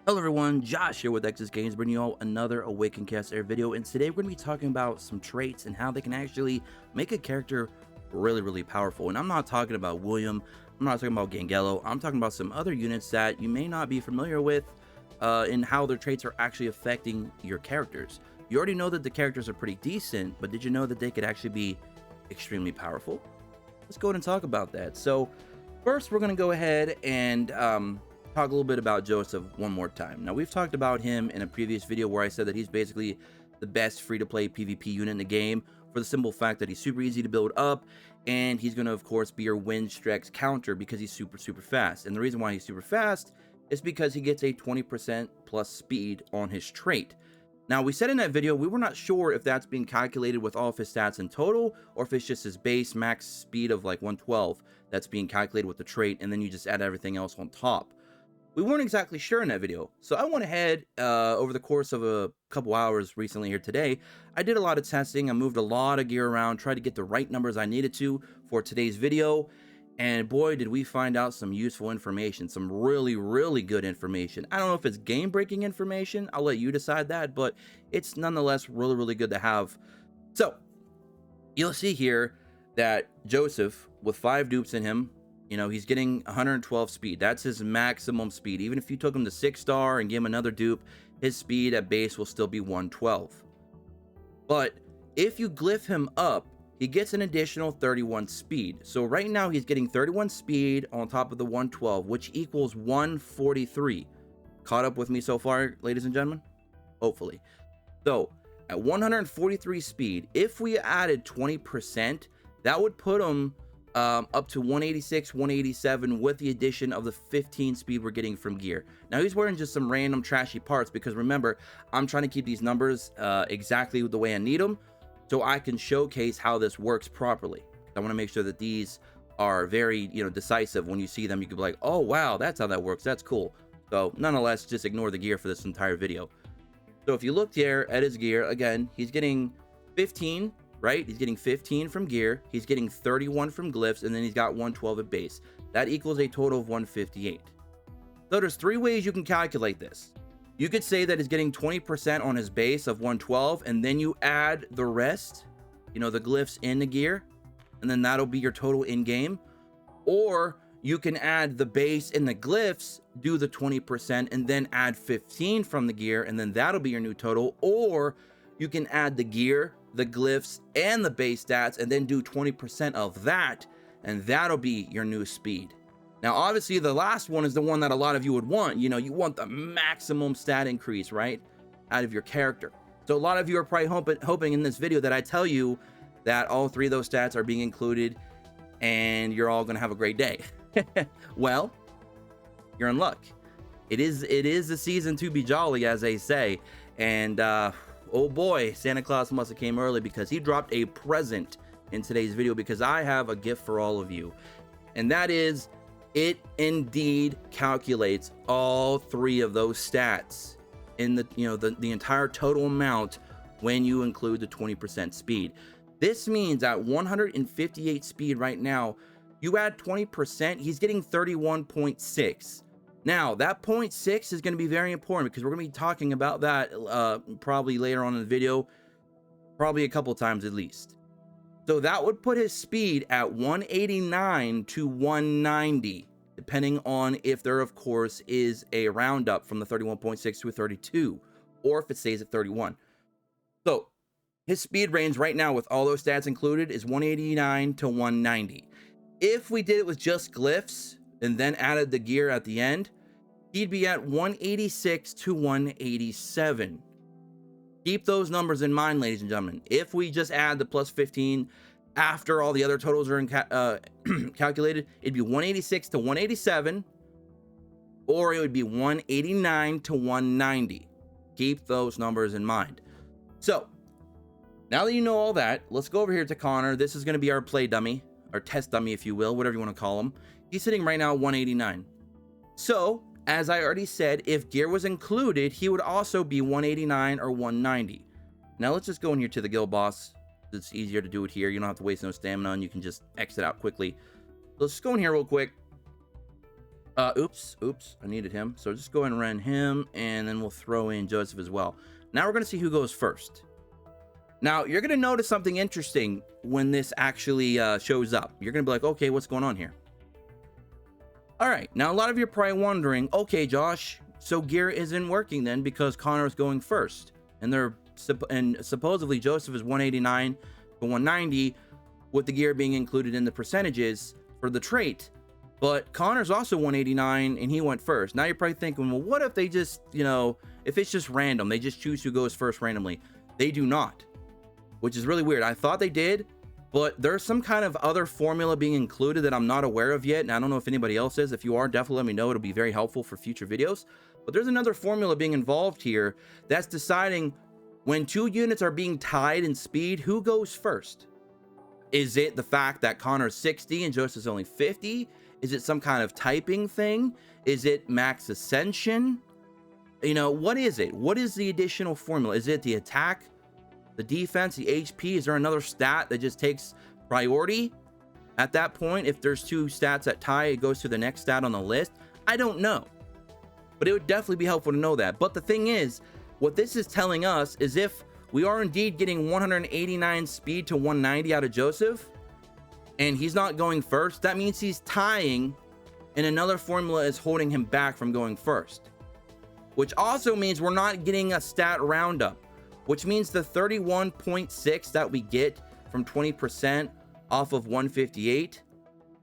Hello everyone, Josh here with X's Games, bringing you all another Awaken Cast Air video, and today we're going to be talking about some traits and how they can actually make a character really powerful. And I'm not talking about William, I'm not talking about Gangello, I'm talking about some other units that you may not be familiar with in how their traits are actually affecting your characters. You already know that the characters are pretty decent, but did you know that they could actually be extremely powerful? Let's go ahead and talk about that. So first, we're going to go ahead and talk a little bit about Joseph one more time. Now, we've talked about him in a previous video where I said that he's basically the best free-to-play PvP unit in the game for the simple fact that he's super easy to build up, and he's going to, of course, be your win streaks counter because he's super fast. And the reason why he's super fast is because he gets a 20% plus speed on his trait. Now, we said in that video we were not sure if that's being calculated with all of his stats in total, or if it's just his base max speed of like 112 that's being calculated with the trait, and then you just add everything else on top. We weren't exactly sure in that video, so I went ahead over the course of a couple hours recently here today. I did a lot of testing, I moved a lot of gear around, tried to get the right numbers I needed to for today's video, and boy did we find out some useful information, some really good information. I don't know if it's game-breaking information, I'll let you decide that, but it's nonetheless really good to have. So you'll see here that Joseph, with 5 dupes in him, you know, he's getting 112 speed. That's his maximum speed. Even if you took him to 6-star and gave him another dupe, his speed at base will still be 112. But if you glyph him up, he gets an additional 31 speed. So right now he's getting 31 speed on top of the 112, which equals 143. Caught up with me so far, ladies and gentlemen? Hopefully. So at 143 speed, if we added 20%, that would put him up to 186, 187 with the addition of the 15 speed we're getting from gear. Now he's wearing just some random trashy parts because remember, I'm trying to keep these numbers exactly the way I need them so I can showcase how this works properly. I want to make sure that these are very, decisive. When you see them, you can be like, oh wow, that's how that works. That's cool. So nonetheless, just ignore the gear for this entire video. So if you look here at his gear, again, he's getting 15, right? He's getting 15 from gear, he's getting 31 from glyphs, and then he's got 112 at base. That equals a total of 158. So there's 3 ways you can calculate this. You could say that he's getting 20% on his base of 112, and then you add the rest, the glyphs in the gear, and then that'll be your total in game. Or you can add the base and the glyphs, do the 20%, and then add 15 from the gear, and then that'll be your new total. Or you can add the gear, the glyphs, and the base stats, and then do 20% of that, and that'll be your new speed. Now, obviously, the last one is the one that a lot of you would want. You want the maximum stat increase, right, out of your character. So a lot of you are probably hoping in this video that I tell you that all 3 of those stats are being included, and you're all going to have a great day. Well, you're in luck. It is the season to be jolly, as they say, and oh boy, Santa Claus must have came early because he dropped a present in today's video, because I have a gift for all of you, and that is, it indeed calculates all 3 of those stats in the entire total amount when you include the 20% speed. This means at 158 speed right now, you add 20%, he's getting 31.6. Now, that 0.6 is going to be very important because we're going to be talking about that probably later on in the video, probably a couple times at least. So that would put his speed at 189 to 190, depending on if there, of course, is a roundup from the 31.6 to a 32, or if it stays at 31. So his speed range right now with all those stats included is 189 to 190. If we did it with just glyphs and then added the gear at the end, he'd be at 186 to 187. Keep those numbers in mind, ladies and gentlemen. If we just add the plus 15 after all the other totals are calculated, it'd be 186 to 187, or it would be 189 to 190. Keep those numbers in mind. So now that you know all that, let's go over here to Connor. This is going to be our play dummy, our test dummy, if you will, whatever you want to call him. He's sitting right now at 189. So as I already said, if gear was included, he would also be 189 or 190. Now let's just go in here to the guild boss. It's easier to do it here. You don't have to waste no stamina, and you can just exit out quickly. Let's go in here real quick. Oops, I needed him. So just go ahead and run him, and then we'll throw in Joseph as well. Now we're going to see who goes first. Now, you're going to notice something interesting when this actually shows up. You're going to be like, okay, what's going on here? All right, now a lot of you are probably wondering, okay, Josh, so gear isn't working then because Connor's going first. And supposedly Joseph is 189 to 190 with the gear being included in the percentages for the trait. But Connor's also 189 and he went first. Now you're probably thinking, well, what if they just, if it's just random, they just choose who goes first randomly? They do not, which is really weird. I thought they did, but there's some kind of other formula being included that I'm not aware of yet. And I don't know if anybody else is. If you are, definitely let me know. It'll be very helpful for future videos. But there's another formula being involved here that's deciding when two units are being tied in speed, who goes first? Is it the fact that Connor's 60 and Joseph's only 50? Is it some kind of typing thing? Is it max ascension? What is it? What is the additional formula? Is it the attack, the defense, the HP? Is there another stat that just takes priority at that point? If there's two stats that tie, it goes to the next stat on the list. I don't know, but it would definitely be helpful to know that. But the thing is, what this is telling us is if we are indeed getting 189 speed to 190 out of Joseph, and he's not going first, that means he's tying, and another formula is holding him back from going first. Which also means we're not getting a stat roundup, which means the 31.6 that we get from 20% off of 158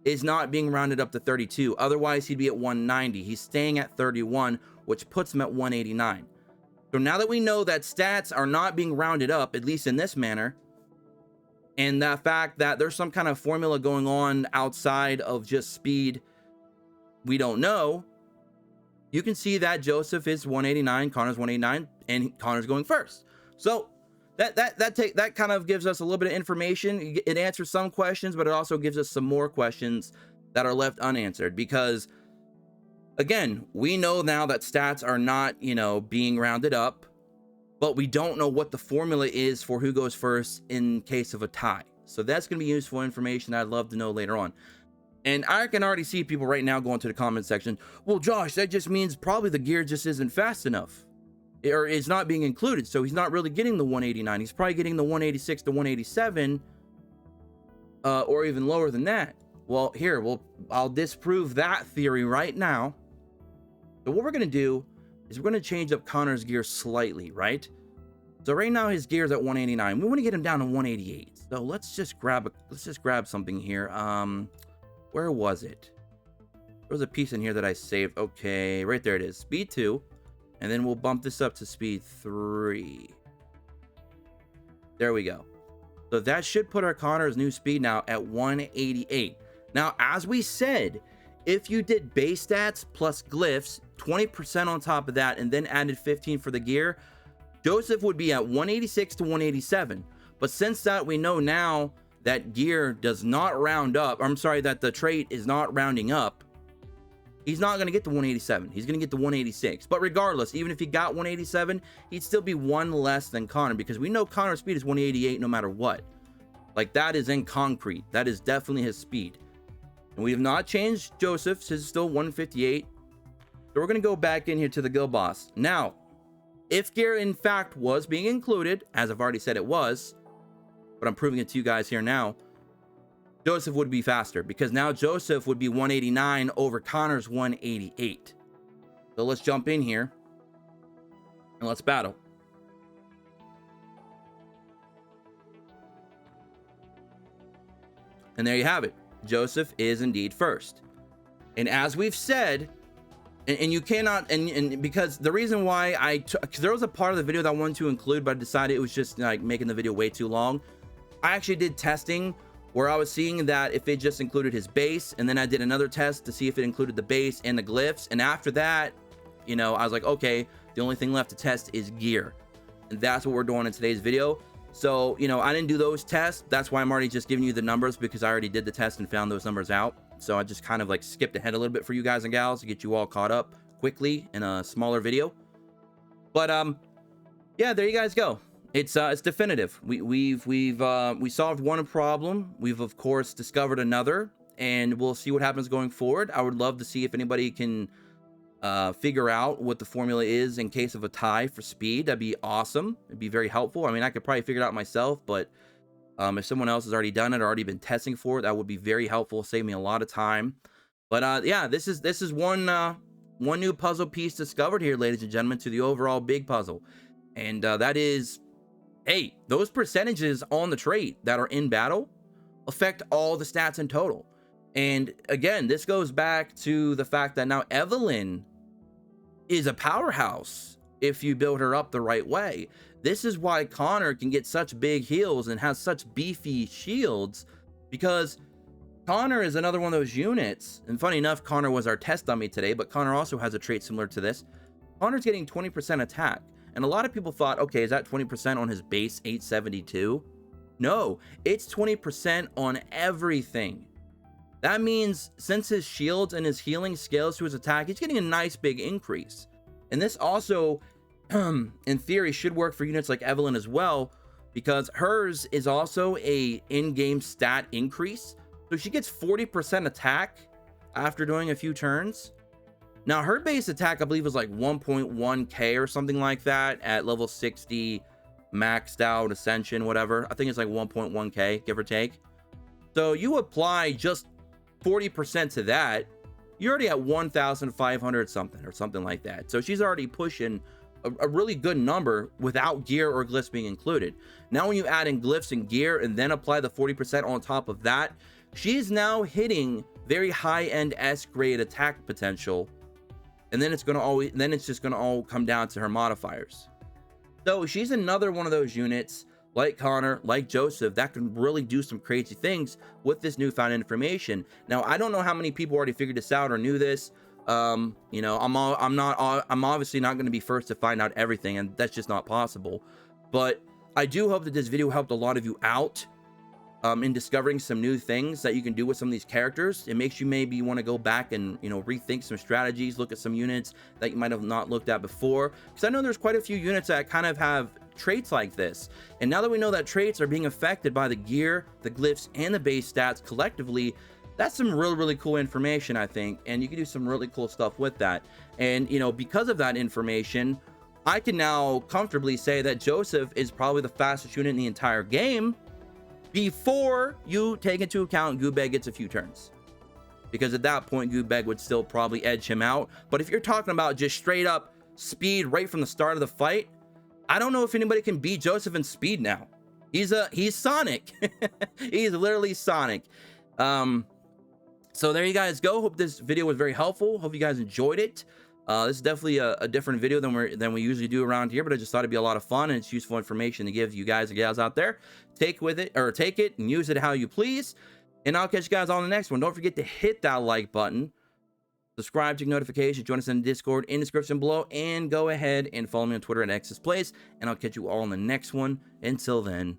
is not being rounded up to 32. Otherwise, he'd be at 190. He's staying at 31, which puts him at 189. So now that we know that stats are not being rounded up, at least in this manner, and the fact that there's some kind of formula going on outside of just speed we don't know, you can see that Joseph is 189, Connor's 189, and Connor's going first. So that kind of gives us a little bit of information. It answers some questions, but it also gives us some more questions that are left unanswered, because again, we know now that stats are not, being rounded up, but we don't know what the formula is for who goes first in case of a tie. So that's going to be useful information I'd love to know later on. And I can already see people right now going to the comment section, well, Josh, that just means probably the gear just isn't fast enough, or is not being included. So he's not really getting the 189. He's probably getting the 186 to 187, or even lower than that. Well, here, I'll disprove that theory right now. So what we're going to do is we're going to change up Connor's gear slightly, right? So right now his gear is at 189. We want to get him down to 188. So let's just grab something here. Where was it? There was a piece in here that I saved. Okay, right there it is. Speed 2. And then we'll bump this up to speed 3. There we go. So that should put our Connor's new speed now at 188. Now, as we said, if you did base stats plus glyphs, 20% on top of that, and then added 15 for the gear, Joseph would be at 186 to 187. But since that we know now that gear does not round up, that the trait is not rounding up, he's not going to get to 187. He's going to get to 186. But regardless, even if he got 187, he'd still be one less than Connor, because we know Connor's speed is 188 no matter what. Like, that is in concrete. That is definitely his speed. And we have not changed Joseph's. His is still 158. So we're going to go back in here to the guild boss. Now, if gear in fact was being included, as I've already said it was, but I'm proving it to you guys here now, Joseph would be faster, because now Joseph would be 189 over Connor's 188. So let's jump in here and let's battle. And there you have it. Joseph is indeed first. And as we've said, and you cannot, and because the reason why because there was a part of the video that I wanted to include, but I decided it was just like making the video way too long. I actually did testing where I was seeing that if it just included his base, and then I did another test to see if it included the base and the glyphs. And after that, I was like, okay, the only thing left to test is gear. And that's what we're doing in today's video. So, I didn't do those tests. That's why I'm already just giving you the numbers, because I already did the test and found those numbers out. So I just kind of like skipped ahead a little bit for you guys and gals to get you all caught up quickly in a smaller video. But yeah, there you guys go. It's definitive. We solved one problem. We've of course discovered another, and we'll see what happens going forward. I would love to see if anybody can figure out what the formula is in case of a tie for speed. That'd be awesome. It'd be very helpful. I mean, I could probably figure it out myself, but if someone else has already done it or already been testing for it, that would be very helpful. Save me a lot of time. But yeah, this is one new puzzle piece discovered here, ladies and gentlemen, to the overall big puzzle, and that is, hey, those percentages on the trait that are in battle affect all the stats in total. And again, this goes back to the fact that now Evelyn is a powerhouse if you build her up the right way. This is why Connor can get such big heals and has such beefy shields, because Connor is another one of those units. And funny enough, Connor was our test dummy today, but Connor also has a trait similar to this. Connor's getting 20% attack. And a lot of people thought, okay, is that 20% on his base 872? No, it's 20% on everything. That means since his shields and his healing scales to his attack, he's getting a nice big increase. And this also, in theory, should work for units like Evelyn as well, because hers is also a in-game stat increase. So she gets 40% attack after doing a few turns. Now, her base attack, I believe, was like 1.1k or something like that at level 60, maxed out, Ascension, whatever. I think it's like 1.1k, give or take. So you apply just 40% to that, you're already at 1,500 something or something like that. So she's already pushing a really good number without gear or glyphs being included. Now, when you add in glyphs and gear and then apply the 40% on top of that, she is now hitting very high-end S-grade attack potential. And then it's just gonna all come down to her modifiers. So she's another one of those units, like Connor, like Joseph, that can really do some crazy things with this newfound information. Now, I don't know how many people already figured this out or knew this. You know, I'm obviously not going to be first to find out everything, and that's just not possible. But I do hope that this video helped a lot of you out in discovering some new things that you can do with some of these characters. It makes you maybe want to go back and, you know, rethink some strategies, look at some units that you might have not looked at before, because I know there's quite a few units that kind of have traits like this. And now that we know that traits are being affected by the gear, the glyphs, and the base stats collectively, that's some really cool information, I think, and you can do some really cool stuff with that. And, you know, because of that information, I can now comfortably say that Joseph is probably the fastest unit in the entire game, before you take into account Goobeg gets a few turns, because at that point Goobeg would still probably edge him out. But if you're talking about just straight up speed right from the start of the fight, I don't know if anybody can beat Joseph in speed now. He's Sonic. He's literally Sonic. So there you guys go. Hope this video was very helpful. Hope you guys enjoyed it. This is definitely a different video than we usually do around here, but I just thought it'd be a lot of fun, and it's useful information to give you guys and gals out there. Take it and use it how you please. And I'll catch you guys on the next one. Don't forget to hit that like button, subscribe, check notifications, join us in the Discord in the description below, and go ahead and follow me on Twitter at XSPlays, and I'll catch you all in the next one. Until then,